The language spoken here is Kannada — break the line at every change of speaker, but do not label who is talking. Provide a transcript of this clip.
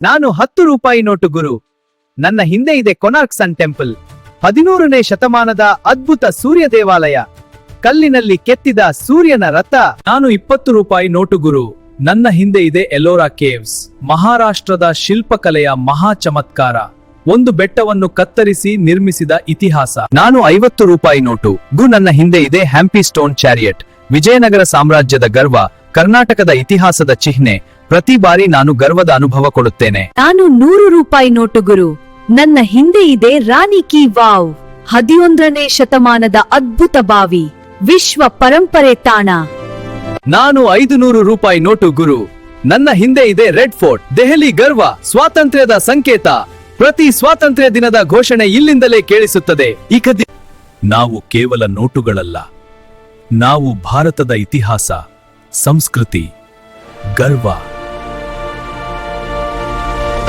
ನಾನು 10 ರೂಪಾಯಿ ನೋಟು ಗುರು. ನನ್ನ ಹಿಂದೆ ಇದೆ ಕೊನಾರ್ಕ್ ಸನ್ ಟೆಂಪಲ್. 13ನೇ ಶತಮಾನದ ಅದ್ಭುತ ಸೂರ್ಯ ದೇವಾಲಯ. ಕಲ್ಲಿನಲ್ಲಿ ಕೆತ್ತಿದ ಸೂರ್ಯನ ರಥ. ನಾನು 20 ರೂಪಾಯಿ ನೋಟು ಗುರು. ನನ್ನ ಹಿಂದೆ ಇದೆ ಎಲ್ಲೋರಾ ಕೇವ್ಸ್. ಮಹಾರಾಷ್ಟ್ರದ ಶಿಲ್ಪಕಲೆಯ ಮಹಾ ಚಮತ್ಕಾರ. ಒಂದು ಬೆಟ್ಟವನ್ನು ಕತ್ತರಿಸಿ ನಿರ್ಮಿಸಿದ ಇತಿಹಾಸ. ನಾನು 50 ರೂಪಾಯಿ ನೋಟು ಗು. ನನ್ನ ಹಿಂದೆ ಇದೆ ಹ್ಯಾಂಪಿ ಸ್ಟೋನ್ ಚಾರಿಯಟ್. ವಿಜಯನಗರ ಸಾಮ್ರಾಜ್ಯದ ಗರ್ವ, ಕರ್ನಾಟಕದ ಇತಿಹಾಸದ ಚಿಹ್ನೆ. ಪ್ರತಿ ಬಾರಿ ನಾನು ಗರ್ವದ ಅನುಭವ ಕೊಡುತ್ತೇನೆ.
ನಾನು 100 ರೂಪಾಯಿ ನೋಟು ಗುರು. ನನ್ನ ಹಿಂದೆ ಇದೆ ರಾಣಿ ಕಿ ವಾವ್. 11ನೇ ಶತಮಾನದ ಅದ್ಭುತ ಬಾವಿ, ವಿಶ್ವ ಪರಂಪರೆ ತಾಣ.
ನಾನು 500 ರೂಪಾಯಿ ನೋಟು ಗುರು. ನನ್ನ ಹಿಂದೆ ಇದೆ ರೆಡ್ ಫೋರ್ಟ್. ದೆಹಲಿ ಗರ್ವ, ಸ್ವಾತಂತ್ರ್ಯದ ಸಂಕೇತ. ಪ್ರತಿ ಸ್ವಾತಂತ್ರ್ಯ ದಿನದ ಘೋಷಣೆ ಇಲ್ಲಿಂದಲೇ ಕೇಳಿಸುತ್ತದೆ. ನಾವು ಕೇವಲ ನೋಟುಗಳಲ್ಲ, ನಾವು ಭಾರತದ ಇತಿಹಾಸ, ಸಂಸ್ಕೃತಿ, ಗರ್ವ